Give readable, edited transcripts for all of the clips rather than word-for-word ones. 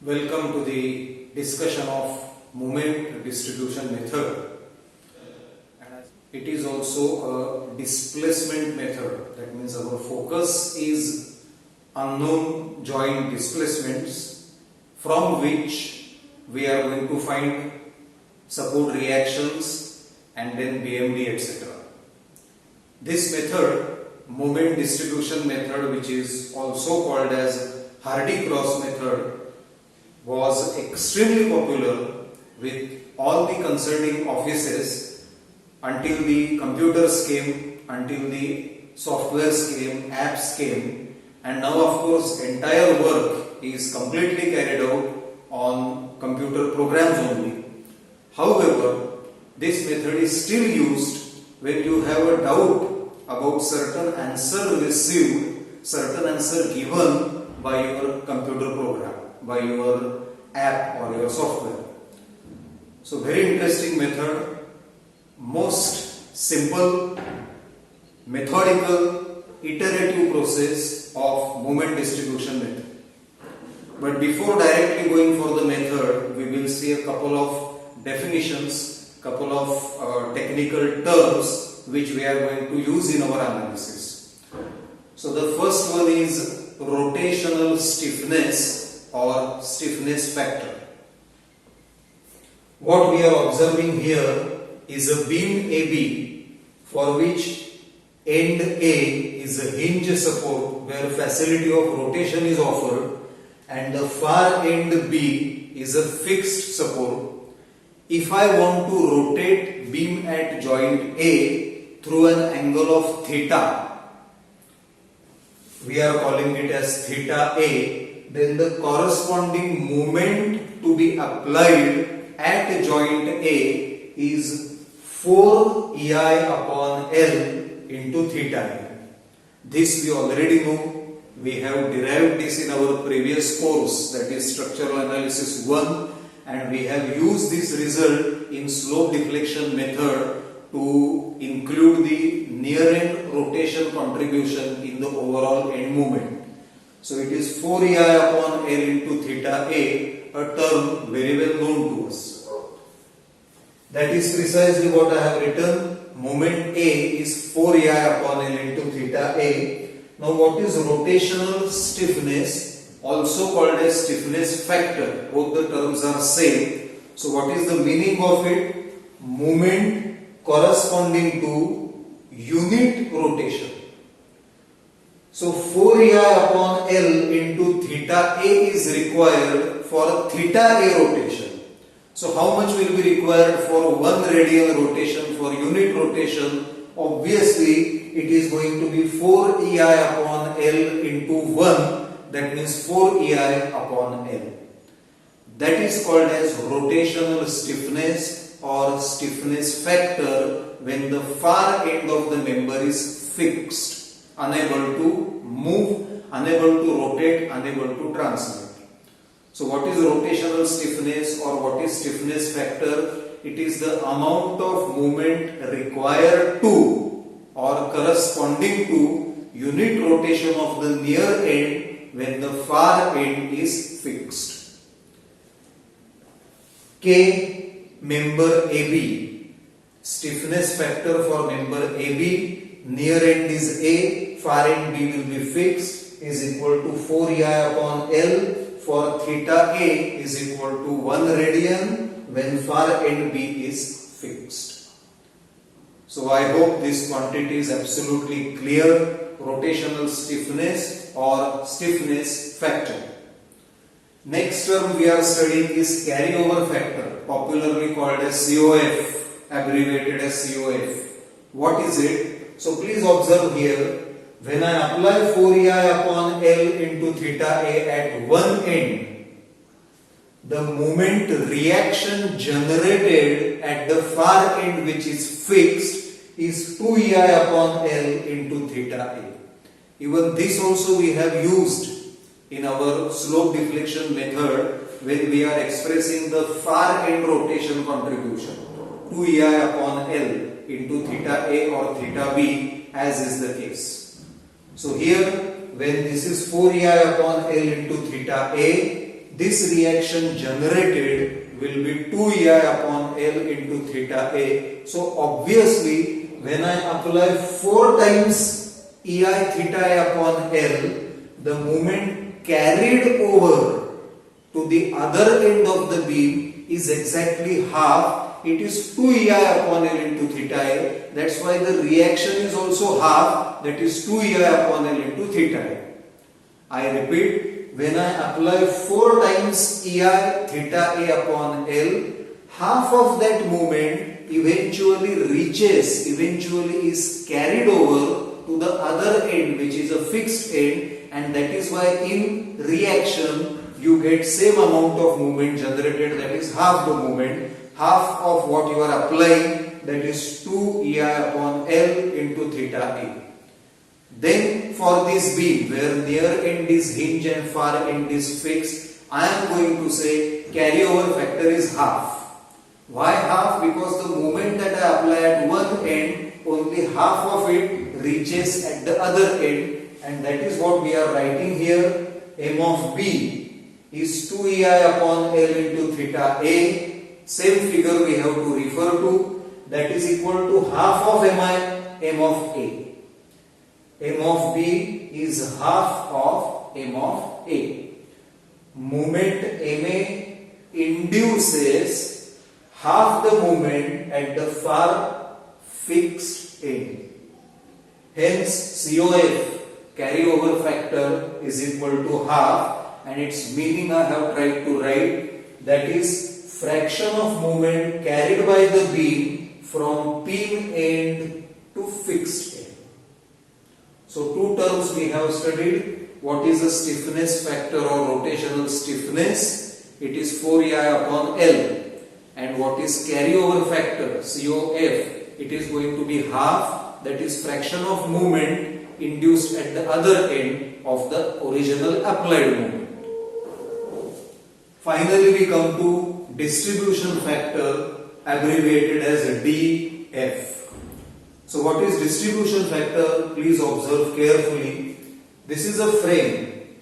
Welcome to the discussion of moment distribution method. It is also a displacement method. That means our focus is unknown joint displacements from which we are going to find support reactions and then BMD etc. This method, moment distribution method, which is also called as Hardy-Cross method, was extremely popular with all the concerning offices until the computers came, until the softwares came, apps came, and now of course entire work is completely carried out on computer programs only. However, this method is still used when you have a doubt about certain answer received, certain answer given by your computer program, by your app or your software. So very interesting method, most simple, methodical, iterative process of moment distribution method. But before directly going for the method, we will see a couple of definitions, couple of technical terms which we are going to use in our analysis. So the first one is rotational stiffness or stiffness factor. What we are observing here is a beam AB for which end A is a hinge support where facility of rotation is offered, and the far end B is a fixed support. If I want to rotate beam at joint A through an angle of theta, we are calling it as theta A, then the corresponding moment to be applied at joint A is 4 EI upon L into theta A. This we already know. We have derived this in our previous course, that is Structural Analysis 1, and we have used this result in slope deflection method to include the near end rotation contribution in the overall end moment. So it is 4 EI upon L into theta A, a term very well known to us. That is precisely what I have written. Moment A is 4 EI upon L into theta A. Now what is rotational stiffness, also called as stiffness factor? Both the terms are same. So what is the meaning of it? Moment corresponding to unit rotation. So 4 EI upon L into theta A is required for theta A rotation. So how much will be required for 1 radian rotation, for unit rotation? Obviously it is going to be 4 EI upon L into 1, that means 4 EI upon L. That is called as rotational stiffness or stiffness factor when the far end of the member is fixed, unable to move, unable to rotate, unable to translate. So what is rotational stiffness or what is stiffness factor? It is the amount of movement required to or corresponding to unit rotation of the near end when the far end is fixed. K, member AB. Stiffness factor for member AB, near end is A, far end B will be fixed, is equal to 4 EI upon L. For theta A is equal to 1 radian when far end B is fixed. So I hope this quantity is absolutely clear. Rotational stiffness or stiffness factor. Next term we are studying is carryover factor, popularly called as COF, abbreviated as COF. What is it? So please observe here. When I apply 4 EI upon L into theta A at one end, the moment reaction generated at the far end which is fixed is 2 EI upon L into theta A. Even this also we have used in our slope deflection method when we are expressing the far end rotation contribution, 2 EI upon L into theta A or theta B, as is the case. So here when this is 4 EI upon L into theta A, this reaction generated will be 2ei upon L into theta A. So obviously when I apply 4 times ei theta A upon L, the moment carried over to the other end of the beam is exactly half. It is 2ei upon L into theta A. That's why the reaction is also half, that is 2ei upon L into theta A. I repeat, when I apply 4 times ei theta A upon L, half of that moment eventually is carried over to the other end, which is a fixed end, and that is why in reaction you get same amount of movement generated, that is half the movement, half of what you are applying, that is 2ei upon L into theta A. Then for this beam where near end is hinge and far end is fixed, I am going to say carryover factor is half. Why half? Because the moment that I apply at one end, only half of it reaches at the other end, and that is what we are writing here. M of B is 2ei upon L into theta A. Same figure we have to refer to, that is equal to half of M of A. M of B is half of M of A. Moment MA induces half the moment at the far fixed end. Hence COF, carryover factor, is equal to half, and its meaning I have tried to write, that is fraction of moment carried by the beam from pin end to fixed end. So two terms we have studied. What is the stiffness factor or rotational stiffness? It is 4ei upon L. And what is carryover factor, COF? It is going to be half, that is fraction of movement induced at the other end of the original applied movement. Finally we come to distribution factor, abbreviated as DF. So what is distribution factor? Please observe carefully. This is a frame,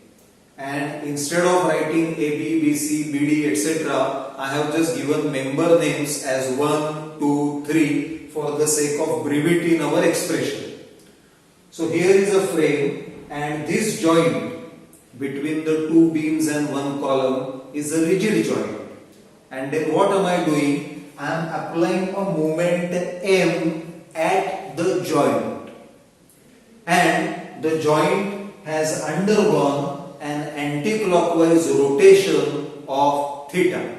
and instead of writing AB, BC, BD, etc., I have just given member names as 1, 2, 3 for the sake of brevity in our expression. So here is a frame, and this joint between the two beams and one column is a rigid joint. And then what am I doing? I am applying a moment M at the joint, and the joint has undergone an anti-clockwise rotation of theta.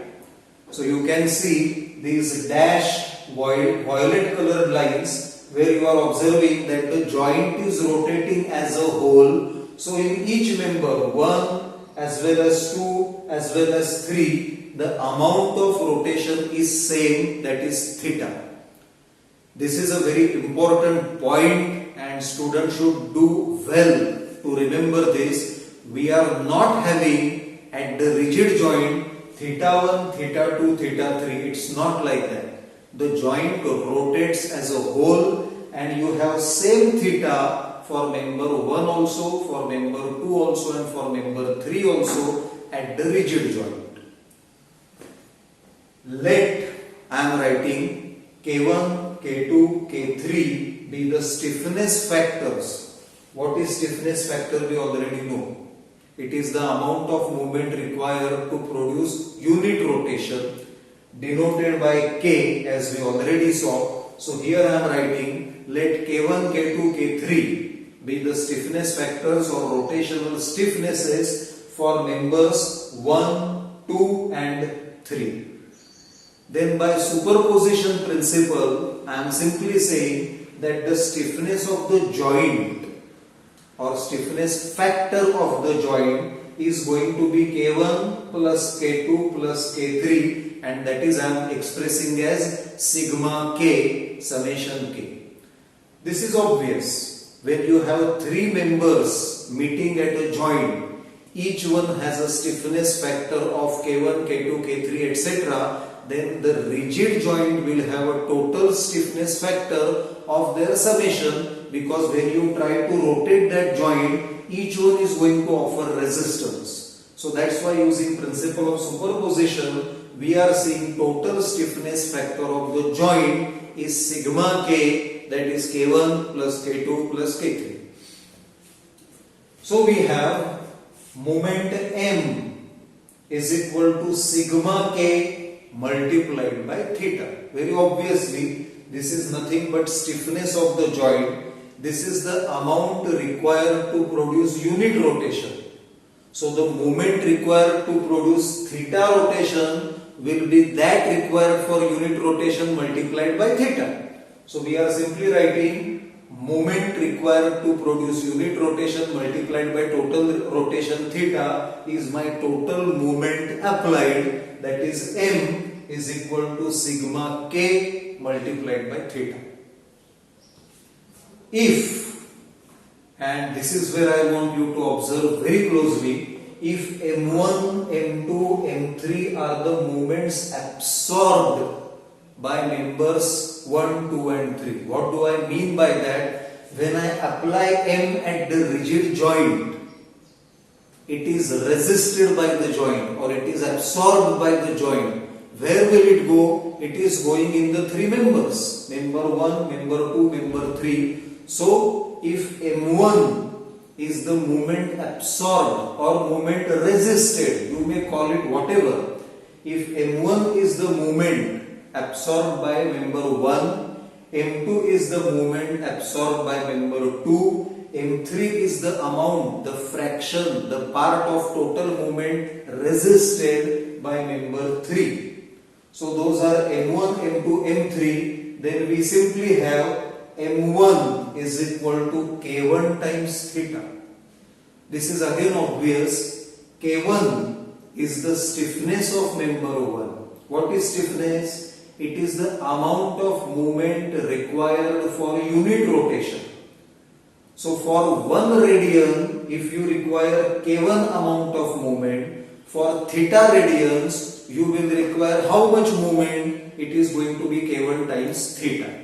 So you can see these dashed violet colored lines where you are observing that the joint is rotating as a whole. So in each member, 1 as well as 2 as well as 3, the amount of rotation is same, that is theta. This is a very important point, and students should do well to remember this. We are not having at the rigid joint theta 1, theta 2, theta 3. It's not like that. The joint rotates as a whole, and you have same theta for member 1 also, for member 2 also, and for member 3 also at the rigid joint. Let I am writing K1, K2, K3 be the stiffness factors. What is stiffness factor? We already know. It is the amount of movement required to produce unit rotation, denoted by K, as we already saw. So here I am writing, let K1, K2, K3 be the stiffness factors or rotational stiffnesses for members 1, 2 and 3. Then by superposition principle, I am simply saying that the stiffness of the joint or stiffness factor of the joint is going to be K1 plus K2 plus K3, and that is I am expressing as sigma K summation K. This is obvious. When you have 3 members meeting at a joint, each one has a stiffness factor of K1, K2, K3 etc., then the rigid joint will have a total stiffness factor of their summation, because when you try to rotate that joint, each one is going to offer resistance. So that's why using principle of superposition, we are seeing total stiffness factor of the joint is sigma k, that is K1 plus K2 plus K3. So we have moment M is equal to sigma k multiplied by theta. Very obviously, this is nothing but stiffness of the joint. This is the amount required to produce unit rotation. So the moment required to produce theta rotation will be that required for unit rotation multiplied by theta. So we are simply writing moment required to produce unit rotation multiplied by total rotation theta is my total moment applied, that is M is equal to sigma k multiplied by theta. If, and this is where I want you to observe very closely, if M1, M2, M3 are the moments absorbed by members 1, 2 and 3. What do I mean by that? When I apply M at the rigid joint, it is resisted by the joint or it is absorbed by the joint. Where will it go? It is going in the three members, member 1, member 2, member 3. So if M1 is the moment absorbed or moment resisted, you may call it whatever. If M1 is the moment absorbed by member 1, M2 is the moment absorbed by member 2, M3 is the amount, the fraction, the part of total moment resisted by member 3. So those are M1, M2, M3. Then we simply have M1 is equal to K1 times theta. This is again obvious. K1 is the stiffness of member 1. What is stiffness? It is the amount of movement required for unit rotation. So for 1 radian, if you require K1 amount of movement, for theta radians, you will require how much movement? It is going to be K1 times theta.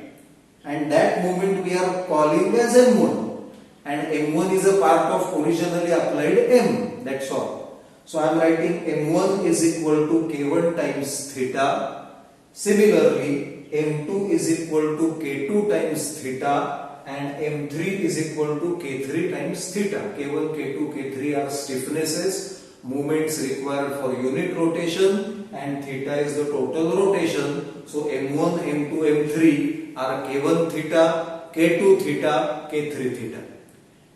And that moment we are calling as M1. And M1 is a part of originally applied M. That's all. So I am writing M1 is equal to K1 times theta. Similarly, M2 is equal to K2 times theta and M3 is equal to K3 times theta. K1, K2, K3 are stiffnesses, moments required for unit rotation, and theta is the total rotation. So M1, M2, M3 are K1 theta, K2 theta, K3 theta.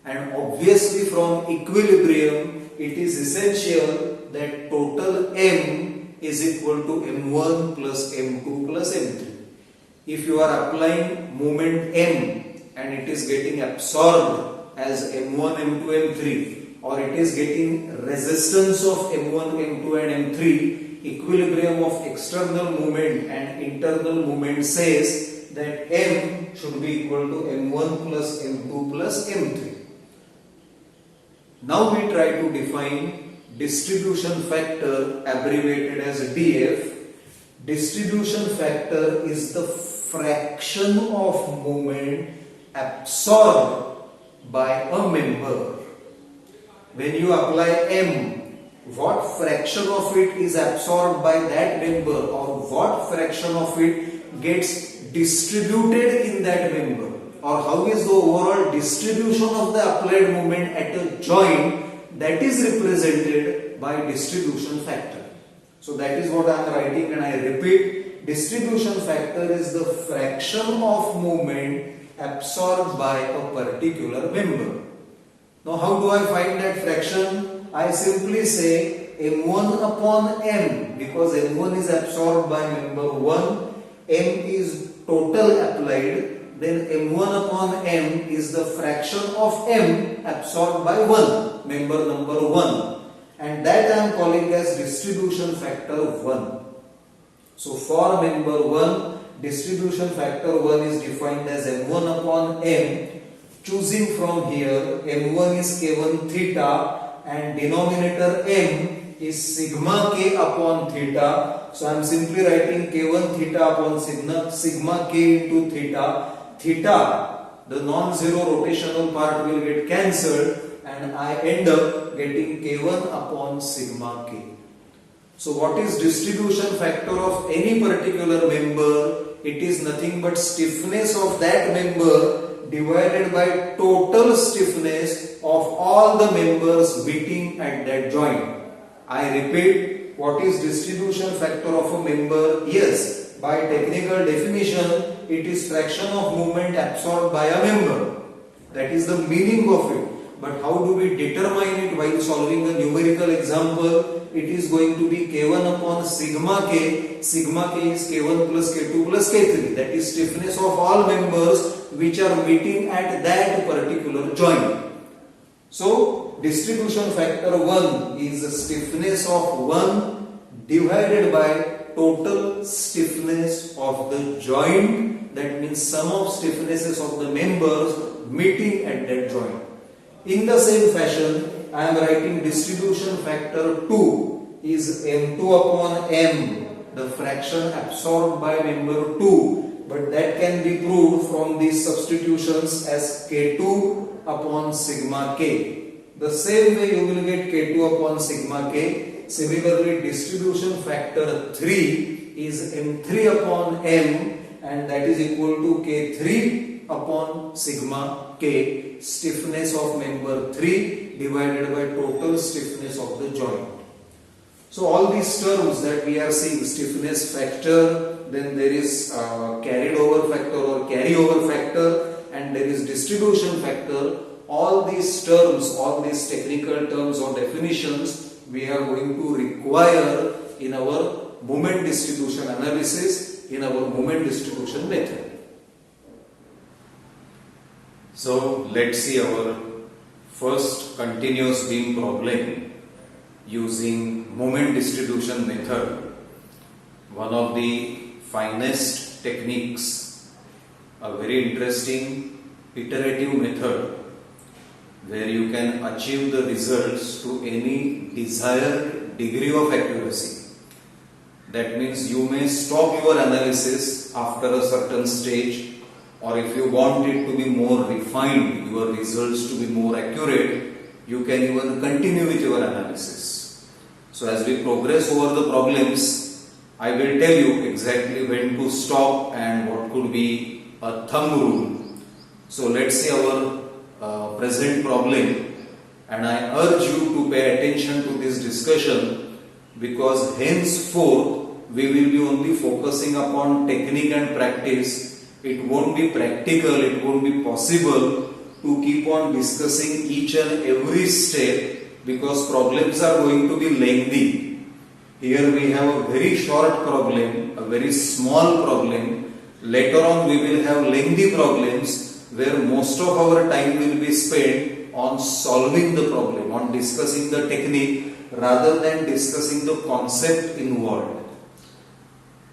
And obviously from equilibrium, it is essential that total M is equal to M1 plus M2 plus M3. If you are applying moment M and it is getting absorbed as M1, M2, M3, or it is getting resistance of M1, M2 and M3, equilibrium of external movement and internal movement says that M should be equal to M1 plus M2 plus M3. Now we try to define distribution factor, abbreviated as DF. Distribution factor is the fraction of moment absorbed by a member. When you apply M, what fraction of it is absorbed by that member, or what fraction of it gets distributed in that member, or how is the overall distribution of the applied moment at a joint, that is represented by distribution factor. So that is what I am writing, and I repeat, distribution factor is the fraction of moment absorbed by a particular member. Now how do I find that fraction? I simply say M1 upon M, because M1 is absorbed by member 1, M is total applied, then M1 upon M is the fraction of M absorbed by 1, member number 1, and that I am calling as distribution factor 1. So for member 1, distribution factor 1 is defined as M1 upon M. Choosing from here, M1 is K1 theta and denominator M is sigma K upon theta. So I am simply writing K1 theta upon sigma K into theta. Theta, the non-zero rotational part, will get cancelled and I end up getting K1 upon sigma K. So what is distribution factor of any particular member? It is nothing but stiffness of that member divided by total stiffness of all the members meeting at that joint. I repeat, what is distribution factor of a member? Yes, by technical definition, it is fraction of moment absorbed by a member. That is the meaning of it. But how do we determine it while solving a numerical example? It is going to be K1 upon sigma K. Sigma K is K1 plus K2 plus K3. That is stiffness of all members which are meeting at that particular joint. So, distribution factor 1 is the stiffness of 1 divided by total stiffness of the joint. That means sum of stiffnesses of the members meeting at that joint. In the same fashion, I am writing distribution factor 2 is M2 upon M, the fraction absorbed by member 2, but that can be proved from these substitutions as K2 upon sigma K. The same way you will get K2 upon sigma K. Similarly, distribution factor 3 is M3 upon M, and that is equal to K3 upon sigma K, stiffness of member 3 divided by total stiffness of the joint. So all these terms that we are seeing, stiffness factor, then there is carried over factor or carryover factor, and there is distribution factor. All these terms, all these technical terms or definitions we are going to require in our moment distribution analysis, in our moment distribution method. So let's see our first continuous beam problem using moment distribution method. One of the finest techniques, a very interesting iterative method where you can achieve the results to any desired degree of accuracy. That means you may stop your analysis after a certain stage, or if you want it to be more refined, your results to be more accurate, you can even continue with your analysis. So as we progress over the problems, I will tell you exactly when to stop and what could be a thumb rule. So let's see our present problem, and I urge you to pay attention to this discussion, because henceforth we will be only focusing upon technique and practice. It won't be practical, it won't be possible to keep on discussing each and every step, because problems are going to be lengthy. Here we have a very short problem, a very small problem. Later on we will have lengthy problems where most of our time will be spent on solving the problem, on discussing the technique rather than discussing the concept involved.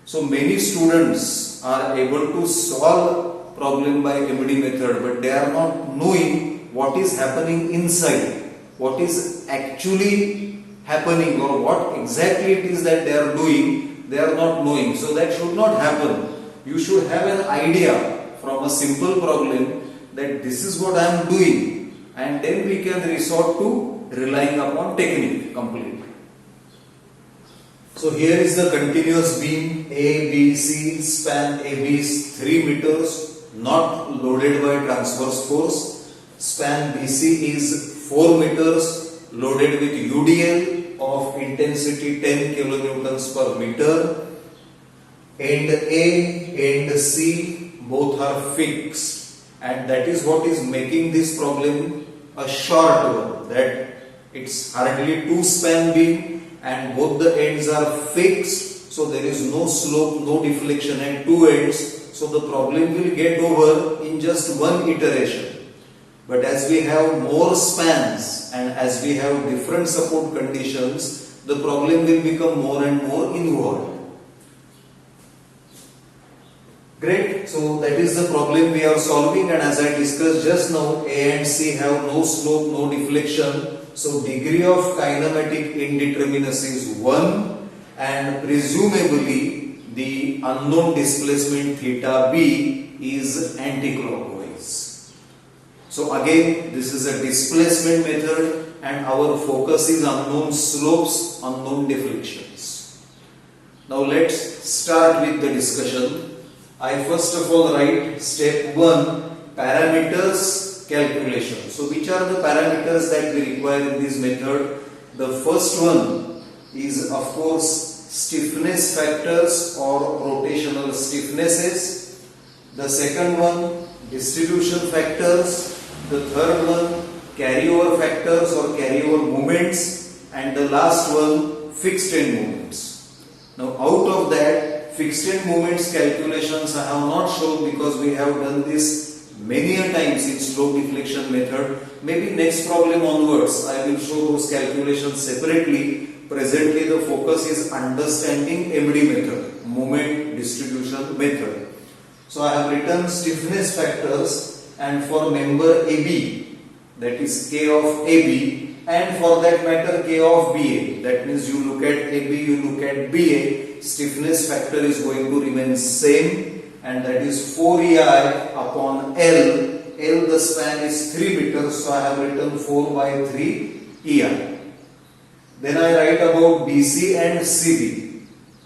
So many students are able to solve problem by MD method, but they are not knowing what is happening inside, what is actually happening, or what exactly it is that they are doing, they are not knowing. So that should not happen. You should have an idea from a simple problem that this is what I am doing, and then we can resort to relying upon technique completely. So here is the continuous beam ABC, span AB is 3 meters, not loaded by transverse force. Span BC is 4 meters, loaded with UDL of intensity 10 kilonewtons per meter. End A, end C, both are fixed, and that is what is making this problem a short one, that it's hardly 2 span beam and both the ends are fixed, so there is no slope, no deflection at 2 ends, so the problem will get over in just one iteration. But as we have more spans and as we have different support conditions, the problem will become more and more involved. Great, so that is the problem we are solving, and as I discussed just now, A and C have no slope, no deflection, so degree of kinematic indeterminacy is 1, and presumably the unknown displacement theta B is anticlockwise. So again, this is a displacement method. and our focus is unknown slopes, unknown deflections. Now let's start with the discussion. I first of all write step 1, parameters calculation. So which are the parameters that we require in this method? The first one is of course stiffness factors or rotational stiffnesses. The second one, distribution factors. The third one, carryover factors or carryover moments. And the last one, fixed end moments. Now out of that, fixed end moments calculations I have not shown because we have done this many a times in slope deflection method. Maybe next problem onwards I will show those calculations separately. Presently the focus is understanding MD method, moment distribution method. So I have written stiffness factors, and for member AB, that is K of AB, and for that matter K of BA. That means you look at AB, you look at BA, stiffness factor is going to remain same, and that is 4EI upon L. L, the span is 3 meters, so I have written 4 by 3 EI. Then I write about BC and CB.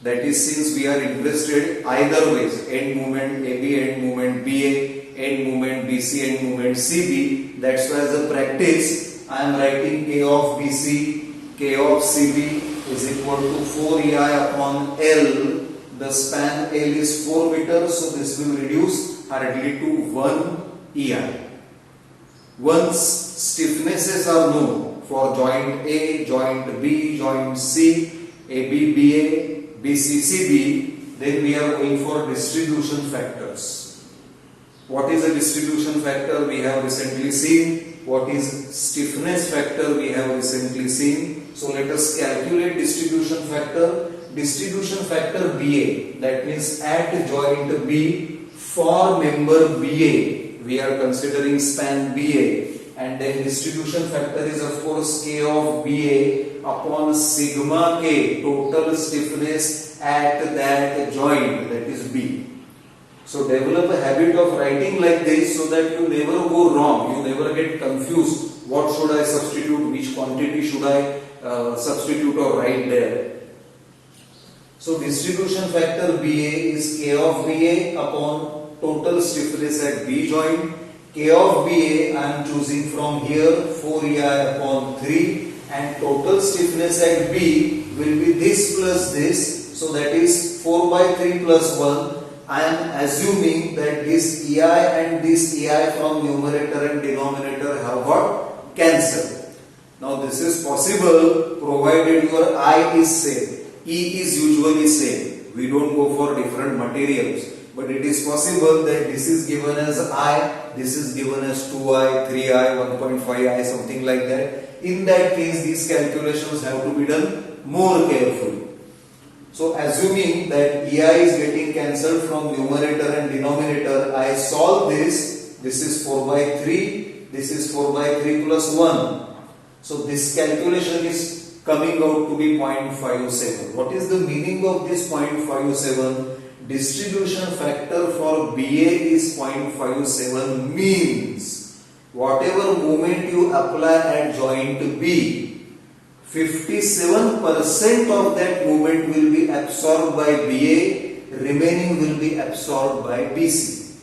That is, since we are interested either ways, end moment AB, end moment BA, end moment BC, end moment CB. That's why as a practice, I am writing K of BC, K of CB is equal to 4EI upon L. The span L is 4 meters, so this will reduce hardly to 1 EI. Once stiffnesses are known for joint A, joint B, joint C, AB, BA, BC, CB, then we are going for distribution factors. What is a distribution factor? We have recently seen. What is stiffness factor? We have recently seen. So let us calculate distribution factor. Distribution factor BA, that means at joint B for member BA, we are considering span BA. And then distribution factor is of course K of BA upon sigma K, total stiffness at that joint, that is B. So develop a habit of writing like this so that you never go wrong, you never get confused. What should I substitute, which quantity should I substitute or write there. So distribution factor BA is K of BA upon total stiffness at B joint. K of BA I am choosing from here 4EI upon 3, and total stiffness at B will be this plus this, so that is 4 by 3 plus 1. I am assuming that this EI and this EI from numerator and denominator have got cancelled. Now this is possible provided your I is same, E is usually same. We don't go for different materials. But it is possible that this is given as I, this is given as 2I, 3I, 1.5I, something like that. In that case, these calculations have to be done more carefully. So assuming that EI is getting cancelled from numerator and denominator, I solve this. This is 4 by 3, this is 4 by 3 plus 1. So this calculation is coming out to be 0.57. What is the meaning of this 0.57? Distribution factor for BA is 0.57 means whatever moment you apply at joint B, 57% of that moment will be absorbed by BA, remaining will be absorbed by BC.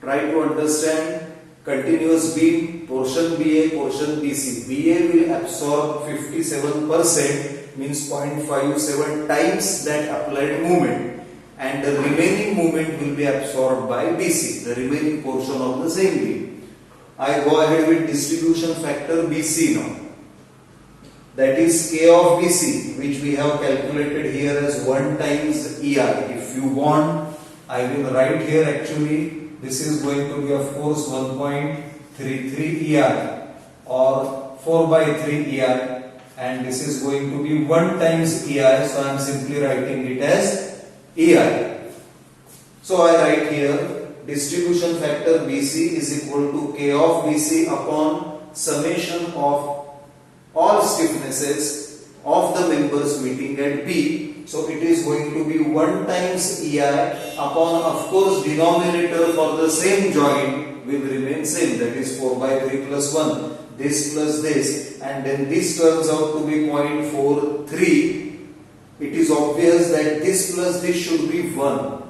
Try to understand continuous beam, portion BA, portion BC. BA will absorb 57% means 0.57 times that applied moment. And the remaining moment will be absorbed by BC, the remaining portion of the same beam. I go ahead with distribution factor BC now. That is K of BC, which we have calculated here as 1 times EI. If you want, I will write here actually, this is going to be of course 1.33 EI or 4 by 3 EI, and this is going to be 1 times EI, so I am simply writing it as EI. So I write here distribution factor BC is equal to K of BC upon summation of all stiffnesses of the members meeting at B. So it is going to be 1 times EI upon, of course, denominator for the same joint will remain same, that is 4 by 3 plus 1. this plus this, and then this turns out to be 0.43, it is obvious that this plus this should be 1.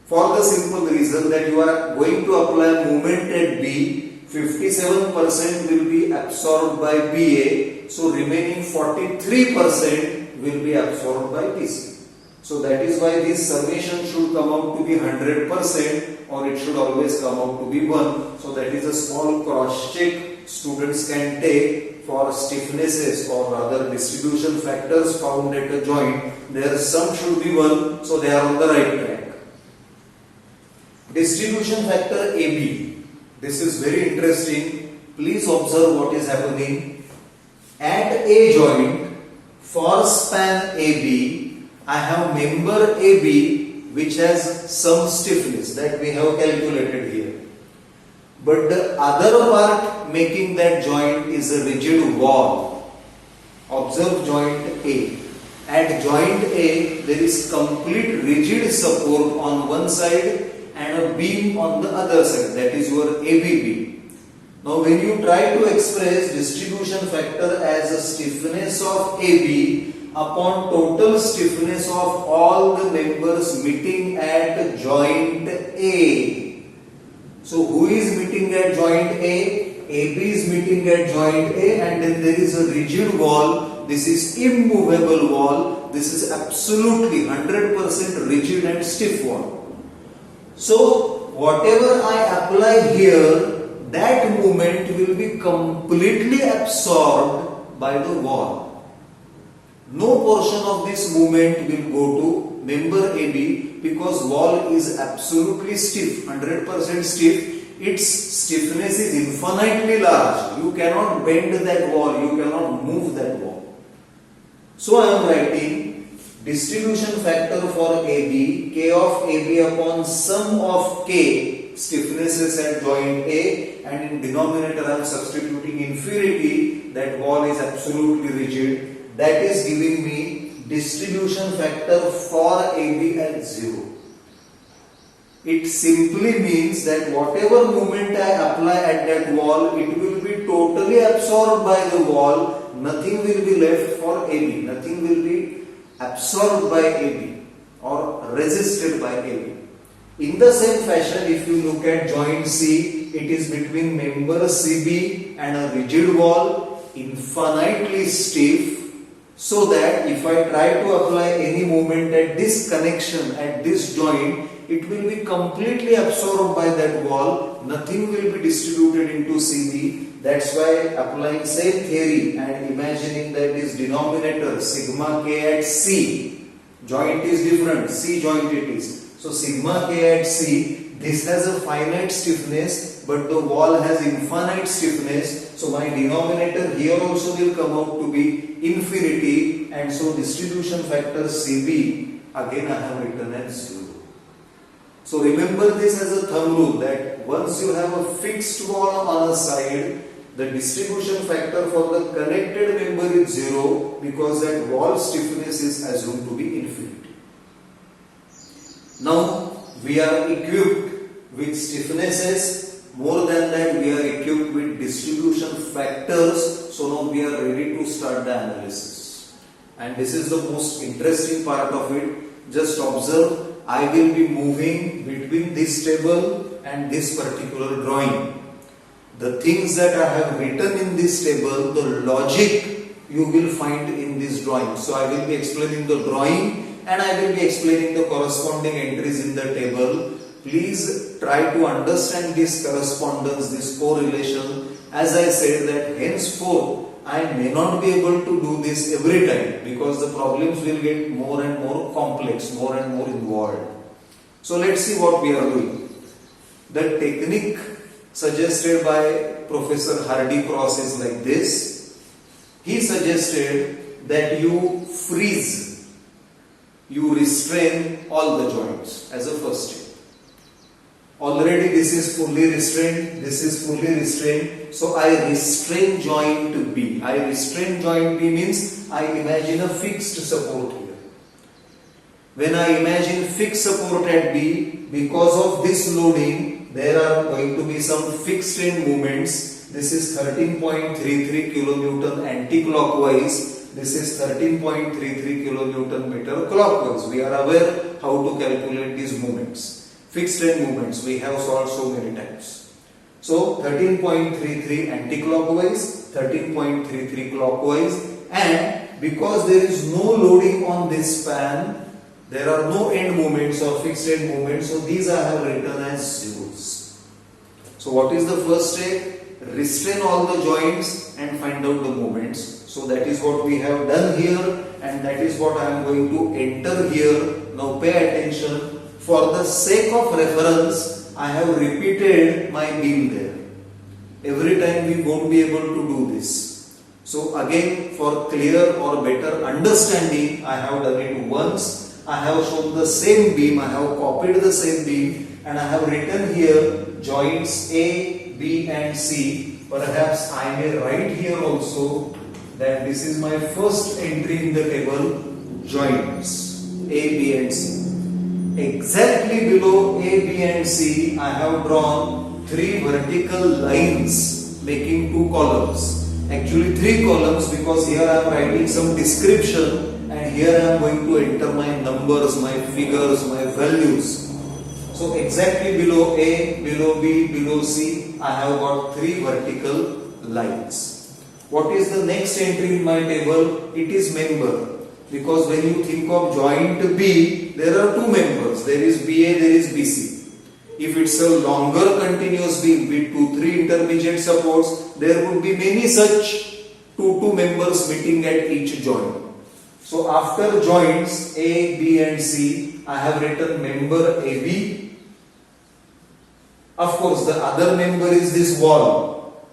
For the simple reason that you are going to apply moment at B, 57% will be absorbed by BA, so remaining 43% will be absorbed by BC. So that is why this summation should come out to be 100%, or it should always come out to be 1. So that is a small cross check students can take for stiffnesses, or rather distribution factors found at a joint. Their sum should be 1, so they are on the right track. Distribution factor AB. This is very interesting. Please observe what is happening. At a joint, for span AB, I have member AB which has some stiffness that we have calculated here. But the other part making that joint is a rigid wall. Observe joint A. At joint A, there is complete rigid support on one side and a beam on the other side, that is your AB beam. Now when you try to express distribution factor as a stiffness of AB upon total stiffness of all the members meeting at joint A. So who is meeting at joint A? AB is meeting at joint A, and then there is a rigid wall. This is immovable wall. This is absolutely 100% rigid and stiff wall. So whatever I apply here, that moment will be completely absorbed by the wall. No portion of this movement will go to member AB because wall is absolutely stiff, 100% stiff. Its stiffness is infinitely large. You cannot bend that wall, you cannot move that wall. So I am writing distribution factor for AB, K of AB upon sum of K stiffnesses at joint A, and in denominator I am substituting infinity, that wall is absolutely rigid. That is giving me distribution factor for AB at 0. It simply means that whatever moment I apply at that wall, it will be totally absorbed by the wall. Nothing will be left for AB. Nothing will be absorbed by AB or resisted by AB. In the same fashion, if you look at joint C, it is between member CB and a rigid wall, infinitely stiff. So that if I try to apply any moment at this connection, at this joint, it will be completely absorbed by that wall. Nothing will be distributed into CB. That's why applying same theory and imagining that this denominator sigma K at C, joint is different, C joint it is. So sigma K at C, this has a finite stiffness, but the wall has infinite stiffness. So my denominator here also will come out to be infinity, and so distribution factor CB again I have written as 0. So remember this as a thumb rule, that once you have a fixed wall on a side, the distribution factor for the connected member is 0 because that wall stiffness is assumed to be infinity. Now we are equipped with stiffnesses. More than that, we are equipped with distribution factors. So now we are ready to start the analysis. And this is the most interesting part of it. Just observe, I will be moving between this table and this particular drawing. The things that I have written in this table, the logic you will find in this drawing. So I will be explaining the drawing and I will be explaining the corresponding entries in the table. Please try to understand this correspondence, this correlation. As I said that henceforth I may not be able to do this every time because the problems will get more and more complex, more and more involved. So let's see what we are doing. The technique suggested by Professor Hardy-Cross is like this. He suggested that you freeze, you restrain all the joints as a first step. Already this is fully restrained, this is fully restrained. So I restrain joint B. I restrain joint B means I imagine a fixed support here. When I imagine fixed support at B, because of this loading, there are going to be some fixed end moments. this is 13.33 kilonewton anti-clockwise, this is 13.33 kilonewton meter clockwise. We are aware how to calculate these moments. Fixed end moments we have solved so many times. So 13.33 anti-clockwise, 13.33 clockwise, and because there is no loading on this span, there are no end moments or fixed end moments, so these I have written as zeros. So what is the first step? Restrain all the joints and find out the moments. So that is what we have done here, and that is what I am going to enter here. Now pay attention. For the sake of reference, I have repeated my beam there. Every time we won't be able to do this. So again, for clear or better understanding, I have done it once. I have shown the same beam, I have copied the same beam, and I have written here joints A, B and C. Perhaps I may write here also that this is my first entry in the table, joints A, B and C. Exactly below A, B and C, I have drawn 3 vertical lines making 2 columns. Actually 3 columns, because here I am writing some description and here I am going to enter my numbers, my figures, my values. So exactly below A, below B, below C, I have got 3 vertical lines. What is the next entry in my table? It is member. Because when you think of joint B, there are 2 members. There is BA, there is BC. If it's a longer continuous beam with 2-3 intermediate supports, there would be many such 2 members meeting at each joint. So after joints A, B and C, I have written member AB. Of course, the other member is this wall.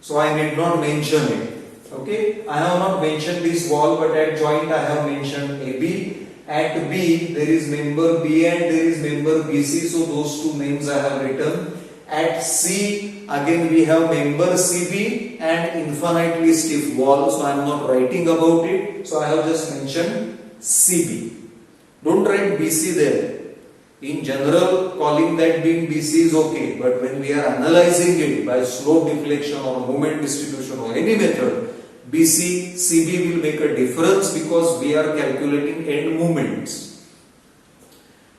So I need not mention it. Okay, I have not mentioned this wall, but at joint I have mentioned AB. At B there is member B and there is member BC, so those 2 names I have written. At C again we have member CB and infinitely stiff wall, so I am not writing about it, so I have just mentioned CB. Don't write BC there. In general, calling that beam BC is okay, but when we are analyzing it by slope deflection or moment distribution or any method, BC, CB will make a difference because we are calculating end moments.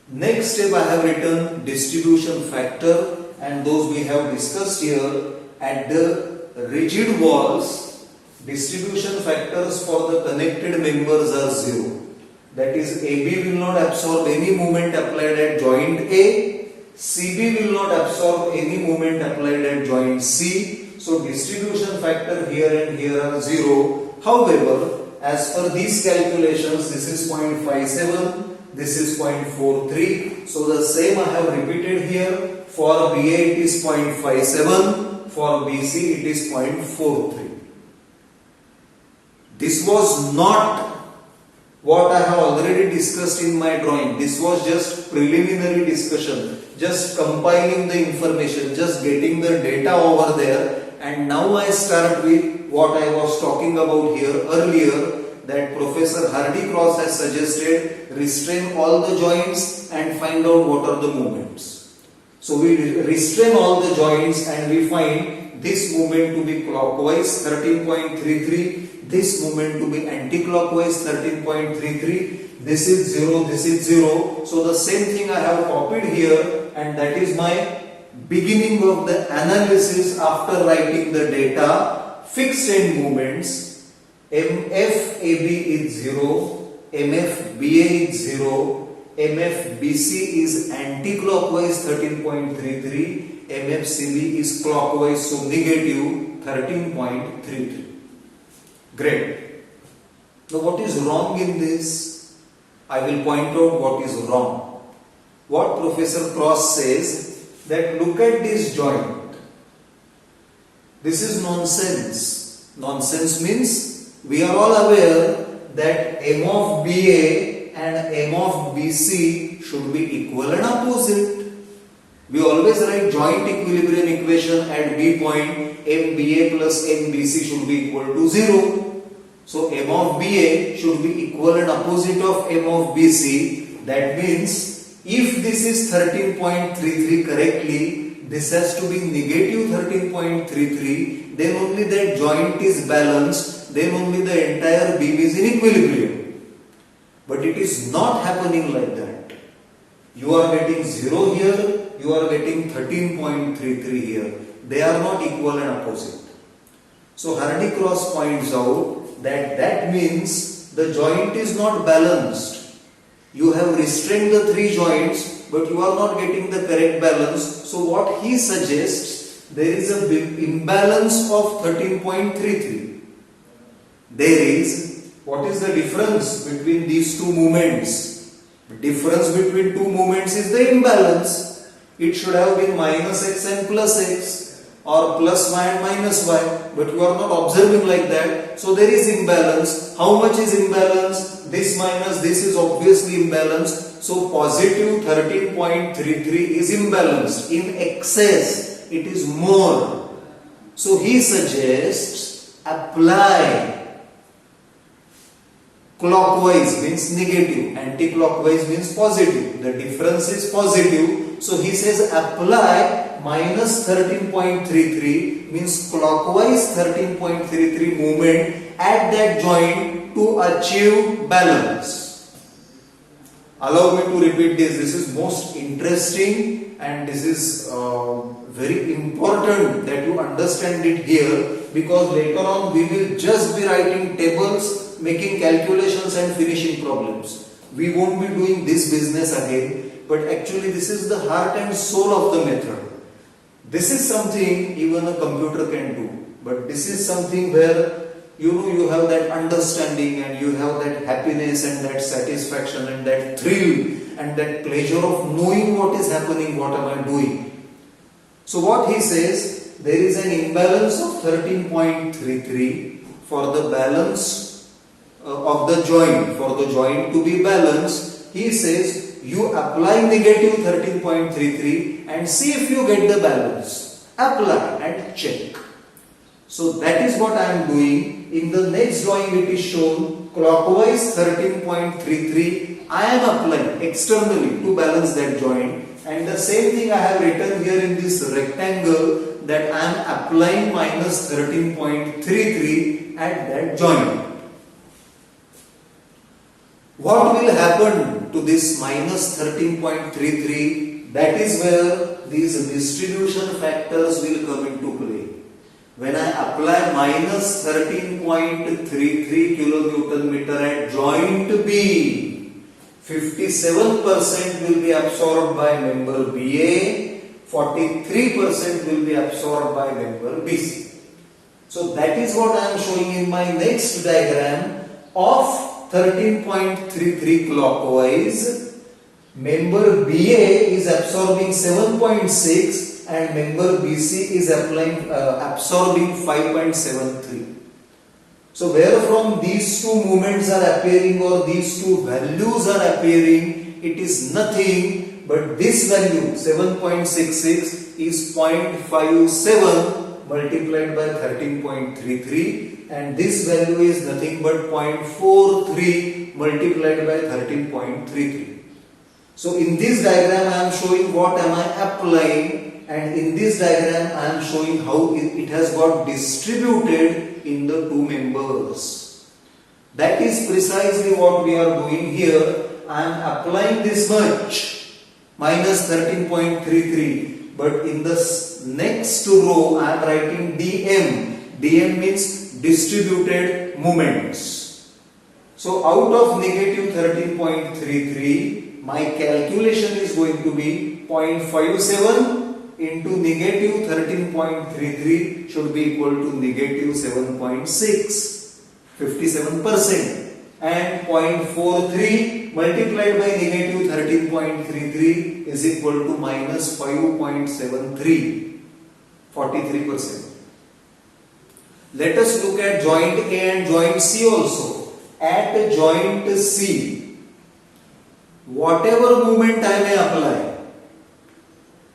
Next step I have written distribution factor, and those we have discussed here. At the rigid walls, distribution factors for the connected members are 0. That is, AB will not absorb any moment applied at joint A, CB will not absorb any moment applied at joint C. So distribution factor here and here are 0. However, as per these calculations, this is 0.57, this is 0.43. So the same I have repeated here. For BA it is 0.57, for BC it is 0.43. This was not what I have already discussed in my drawing. This was just preliminary discussion, just compiling the information, just getting the data over there. And now I start with what I was talking about here earlier, that Professor Hardy-Cross has suggested restrain all the joints and find out what are the moments. So we restrain all the joints and we find this moment to be clockwise 13.33, this moment to be anti-clockwise 13.33, this is 0, this is 0. So the same thing I have copied here, and that is my beginning of the analysis after writing the data. Fixed end moments, MFAB is 0, MFBA is 0, MFBC is anti-clockwise 13.33, MFCB is clockwise, so negative 13.33. Great. Now what is wrong in this? I will point out what is wrong. What Professor Cross says, that look at this joint. This is nonsense. Nonsense means we are all aware that M of BA and M of BC should be equal and opposite. We always write joint equilibrium equation at B point, MBA plus MBC should be equal to 0. So M of BA should be equal and opposite of M of BC. That means if this is 13.33 correctly, this has to be negative 13.33, then only that joint is balanced, then only the entire beam is in equilibrium. But it is not happening like that. You are getting 0 here, you are getting 13.33 here. They are not equal and opposite. So Hardy-Cross points out that that means the joint is not balanced. You have restrained the 3 joints, but you are not getting the correct balance. So what he suggests, there is an imbalance of 13.33. There is, what is the difference between these two movements? The difference between two movements is the imbalance. It should have been minus x and plus x, or plus y and minus y, but you are not observing like that. So there is imbalance. How much is imbalance? This minus this is obviously imbalanced. So positive 13.33 is imbalanced. In excess, it is more. So he suggests apply clockwise means negative, anti-clockwise means positive. The difference is positive. So he says apply minus 13.33 means clockwise 13.33 movement at that joint to achieve balance. Allow me to repeat this. This is most interesting and this is very important that you understand it here, because later on we will just be writing tables, making calculations and finishing problems. We won't be doing this business again, but actually this is the heart and soul of the method. This is something even a computer can do, but this is something where you have that understanding and you have that happiness and that satisfaction and that thrill and that pleasure of knowing what is happening, what am I doing. So what he says, there is an imbalance of 13.33 for the balance of the joint. For the joint to be balanced, he says you apply negative 13.33 and see if you get the balance. Apply and check. So that is what I am doing. In the next drawing it is shown clockwise 13.33. I am applying externally to balance that joint, and the same thing I have written here in this rectangle, that I am applying minus 13.33 at that joint. What will happen to this minus 13.33? That is where these distribution factors will come into play. When I apply minus 13.33 kilonewton meter at joint B, 57% will be absorbed by member BA, 43% will be absorbed by member BC. So that is what I am showing in my next diagram of 13.33 clockwise. Member BA is absorbing 7.6 and member BC is absorbing 5.73. So where from these two movements are appearing or these two values are appearing, it is nothing but this value 7.66 is 0.57 multiplied by 13.33, and this value is nothing but 0.43 multiplied by 13.33. So in this diagram I am showing what am I applying, and in this diagram I am showing how it has got distributed in the two members. That is precisely what we are doing here. I am applying this much, minus 13.33, but in the next row I am writing dm. dm means distributed moments. So out of negative 13.33, my calculation is going to be 0.57 into negative 13.33 should be equal to negative 7.6, 57%, and 0.43 multiplied by negative 13.33 is equal to minus 5.73, 43%. Let us look at joint A and joint C also. At joint C, whatever movement I may apply,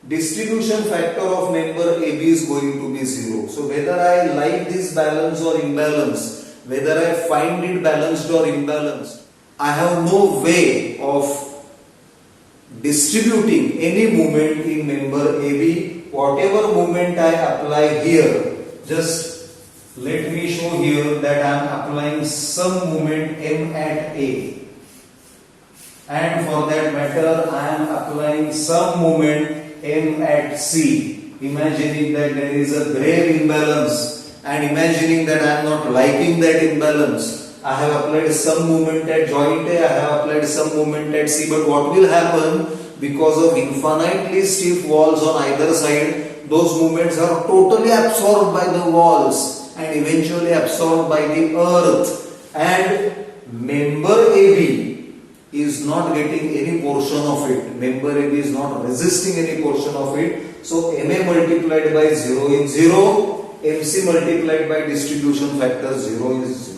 distribution factor of member AB is going to be 0. So whether I like this balance or imbalance, whether I find it balanced or imbalanced, I have no way of distributing any movement in member AB whatever moment I apply here, just let me show here that I am applying some moment M at A, and for that matter I am applying some moment M at C, imagining that there is a grave imbalance and imagining that I am not liking that imbalance. I have applied some moment at joint A, I have applied some moment at C, but what will happen, because of infinitely stiff walls on either side, those moments are totally absorbed by the walls and eventually absorbed by the earth, and member AB is not getting any portion of it. Member AB is not resisting any portion of it. So MA multiplied by 0 is 0, MC multiplied by distribution factor 0 is 0.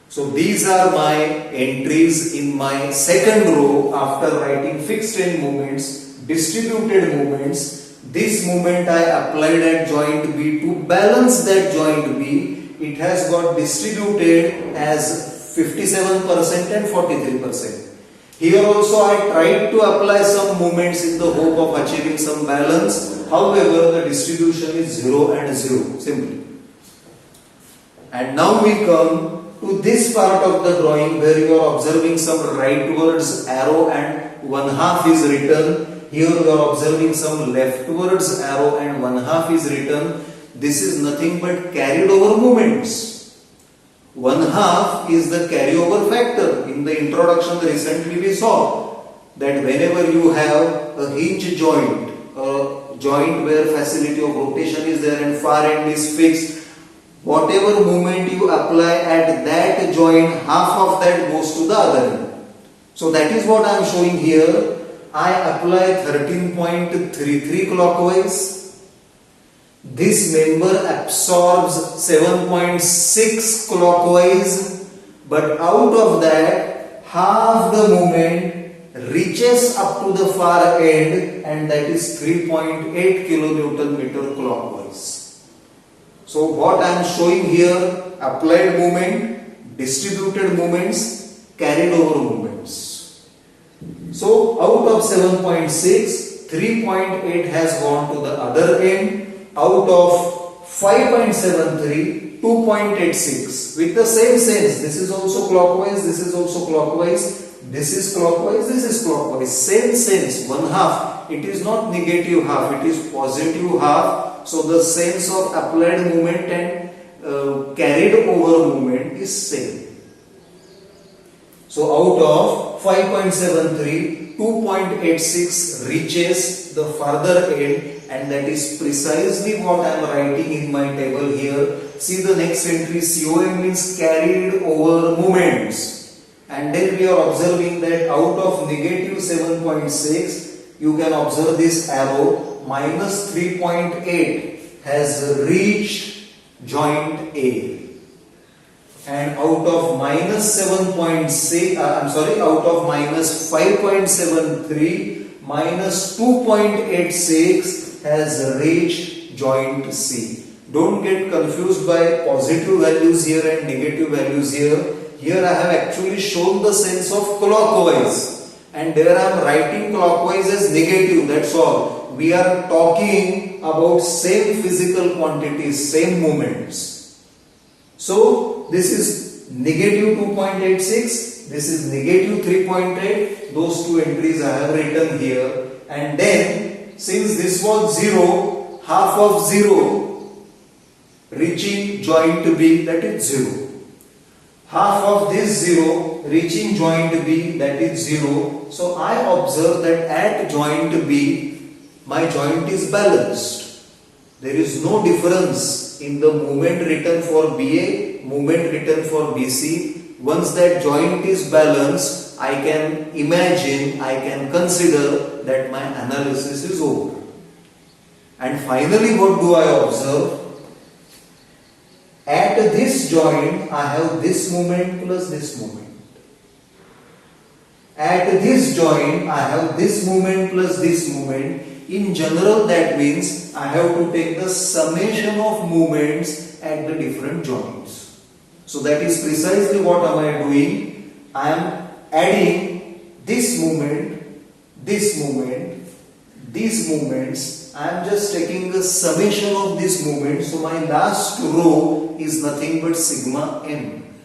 So these are my entries in my second row after writing fixed end moments, distributed moments. This moment I applied at joint B to balance that joint B. It has got distributed as 57% and 43%. Here also I tried to apply some moments in the hope of achieving some balance. However, the distribution is 0 and 0 simply. And now we come to this part of the drawing where you are observing some rightwards arrow and 1/2 is written. Here you are observing some leftwards arrow and 1/2 is written. This is nothing but carried over moments. 1/2 is the carryover factor. In the introduction recently we saw that whenever you have a hinge joint, a joint where facility of rotation is there and far end is fixed, whatever moment you apply at that joint, half of that goes to the other end. So that is what I am showing here. I apply 13.33 clockwise. This member absorbs 7.6 clockwise, but out of that, half the moment reaches up to the far end, and that is 3.8 kilonewton meter clockwise. So what I am showing here, applied moment, distributed moments, carried over moments. So out of 7.6, 3.8 has gone to the other end. Out of 5.73, 2.86. With the same sense, this is also clockwise, this is also clockwise, this is clockwise, this is clockwise. Same sense, 1/2. It is not negative half, it is positive half. So the sense of applied moment and carried over moment is same. So out of 5.73, 2.86 reaches the further end, and that is precisely what I am writing in my table here. See the next entry, COM means carried over moments. And then we are observing that out of negative 7.6, you can observe this arrow, minus 3.8 has reached joint A. And out of minus 7.6, out of minus 5.73, minus 2.86 has reached joint C. Don't get confused by positive values here and negative values here. Here I have actually shown the sense of clockwise, and there I am writing clockwise as negative, that's all. We are talking about same physical quantities, same moments. So this is negative 2.86, this is negative 3.8, those two entries I have written here. And then since this was 0, half of 0 reaching joint B, that is 0. Half of this 0 reaching joint B, that is 0. So I observe that at joint B, my joint is balanced. There is no difference in the moment written for BA, moment written for BC. Once that joint is balanced, I can imagine, I can consider that my analysis is over. And finally, what do I observe? At this joint, I have this moment plus this moment. At this joint, I have this moment plus this moment. In general, that means I have to take the summation of moments at the different joints. So that is precisely what am I doing. I am adding this moment, these moments, I am just taking the summation of these moments. So my last row is nothing but sigma m.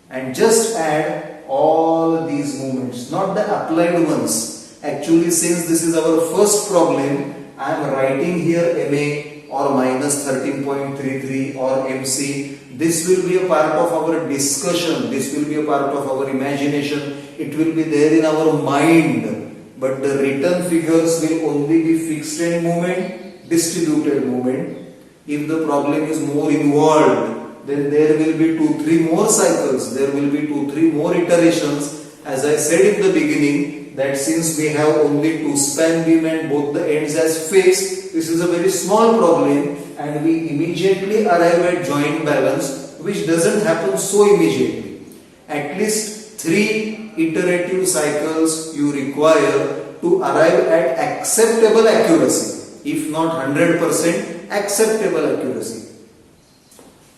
And just add all these moments, not the applied ones. Actually, since this is our first problem, I am writing here MA or minus 13.33 or MC. This will be a part of our discussion. This will be a part of our imagination. It will be there in our mind. But the written figures will only be fixed end moment, distributed moment. If the problem is more involved, then there will be 2-3 more cycles. There will be 2-3 more iterations. As I said in the beginning, that since we have only 2 span beam and both the ends as fixed, this is a very small problem and we immediately arrive at joint balance, which doesn't happen so immediately. At least 3 iterative cycles you require to arrive at acceptable accuracy, if not 100% acceptable accuracy.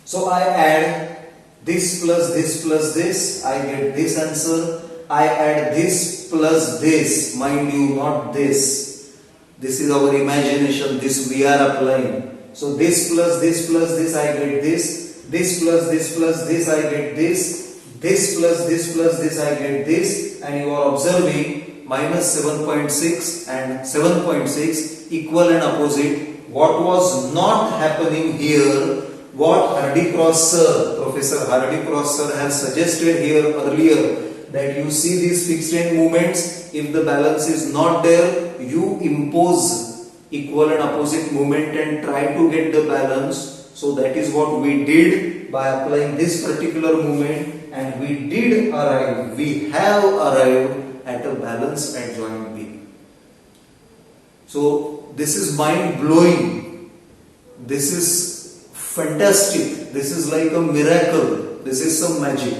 So I add this plus this plus this, I get this answer. I add this plus this, mind you, not this. This is our imagination, this we are applying. So this plus this plus this, I get this. This plus this plus this, I get this. This plus this plus this, I get this. And you are observing minus 7.6 and 7.6 equal and opposite. What was not happening here, what Hardy-Cross sir, Professor Hardy-Cross sir has suggested here earlier, that you see these fixed end movements, if the balance is not there, you impose equal and opposite movement and try to get the balance. So that is what we did by applying this particular movement, and we did arrive, we have arrived at a balance at joint B. So this is mind blowing, this is fantastic, this is like a miracle, this is some magic.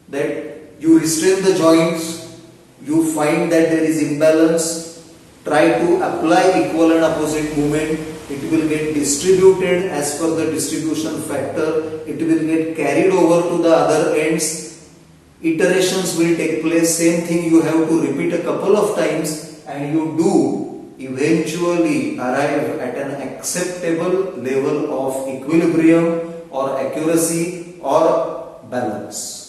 That you restrain the joints, you find that there is imbalance, try to apply equal and opposite movement, it will get distributed as per the distribution factor, it will get carried over to the other ends, iterations will take place, same thing you have to repeat a couple of times and you do eventually arrive at an acceptable level of equilibrium or accuracy or balance.